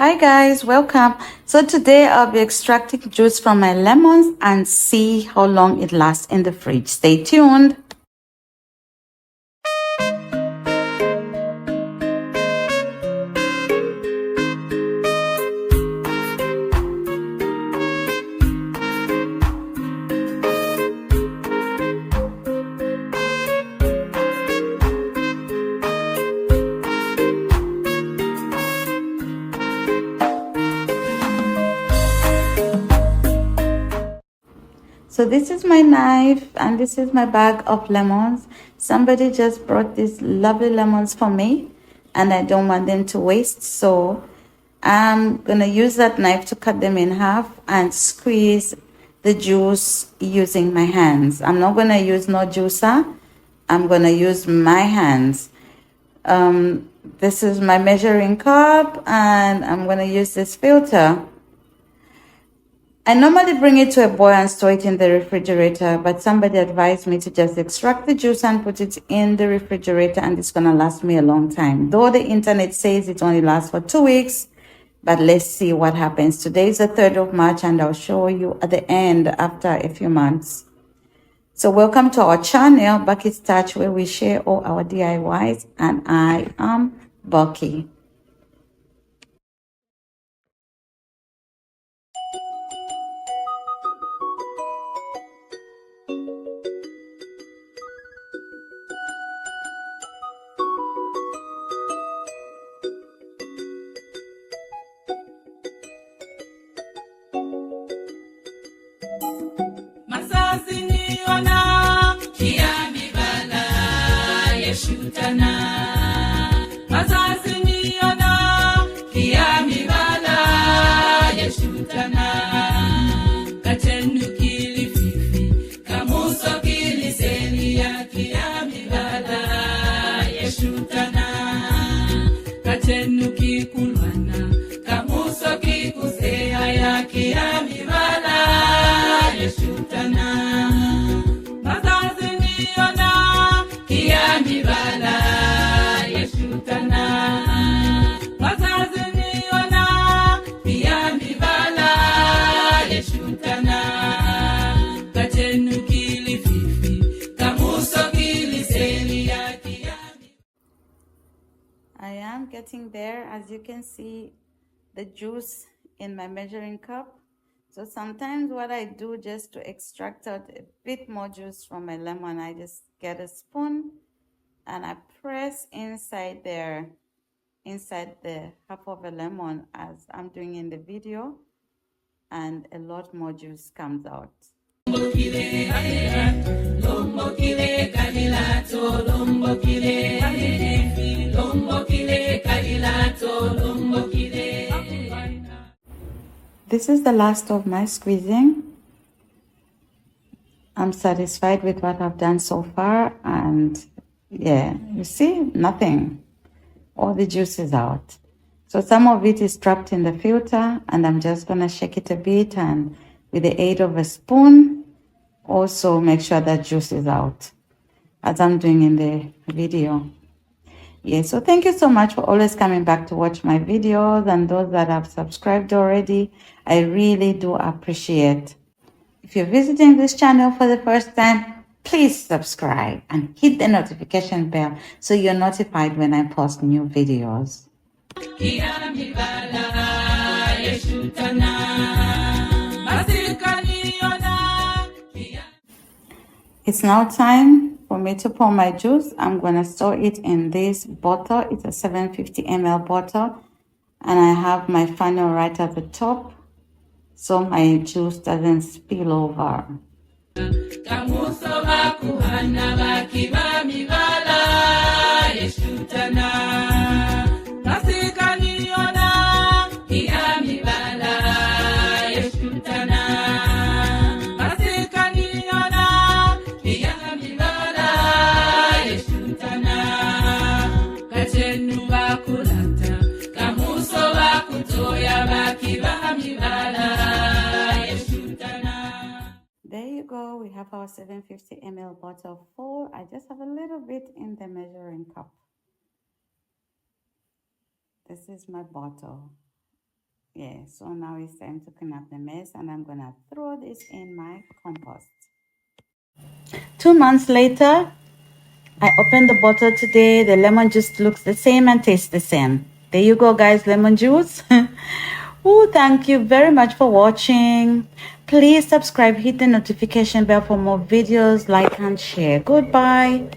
Hi guys, welcome. So today I'll be extracting juice from my lemons and see how long it lasts in the fridge. Stay tuned. So this is my knife and this is my bag of lemons. Somebody just brought these lovely lemons for me and I don't want them to waste. So I'm going to use that knife to cut them in half and squeeze the juice using my hands. I'm not going to use no juicer. I'm going to use my hands. This is my measuring cup and I'm going to use this filter. I normally bring it to a boil and store it in the refrigerator, but somebody advised me to just extract the juice and put it in the refrigerator and it's going to last me a long time. Though the internet says it only lasts for 2 weeks, but let's see what happens. Today is the 3rd of March and I'll show you at the end after a few months. So welcome to our channel, Bucky's Touch, where we share all our DIYs, and I am Bucky. I am getting there. As you can see, the juice in my measuring cup. So sometimes what I do just to extract out a bit more juice from my lemon, I just get a spoon and I press inside there, inside the half of a lemon as I'm doing in the video, and a lot more juice comes out. This is the last of my squeezing. I'm satisfied with what I've done so far, and yeah, you see, nothing. All the juice is out. So some of it is trapped in the filter, and I'm just gonna shake it a bit, and with the aid of a spoon, also make sure that juice is out, as I'm doing in the video. Yeah, so thank you so much for always coming back to watch my videos, and those that have subscribed already, I really do appreciate. If you're visiting this channel for the first time, please subscribe and hit the notification bell so you're notified when I post new videos. It's now time for me to pour my juice. I'm going to store it in this bottle. It's a 750 ml bottle, and I have my funnel right at the top so my juice doesn't spill over. There you go, we have our 750 ml bottle full. I just have a little bit in the measuring cup. This is my bottle. Yeah, so now it's time to clean up the mess, and I'm gonna throw this in my compost. 2 months later, I opened the bottle today. The lemon juice looks the same and tastes the same. There you go, guys, lemon juice. Oh, thank you very much for watching. Please subscribe, hit the notification bell for more videos, like and share. Goodbye.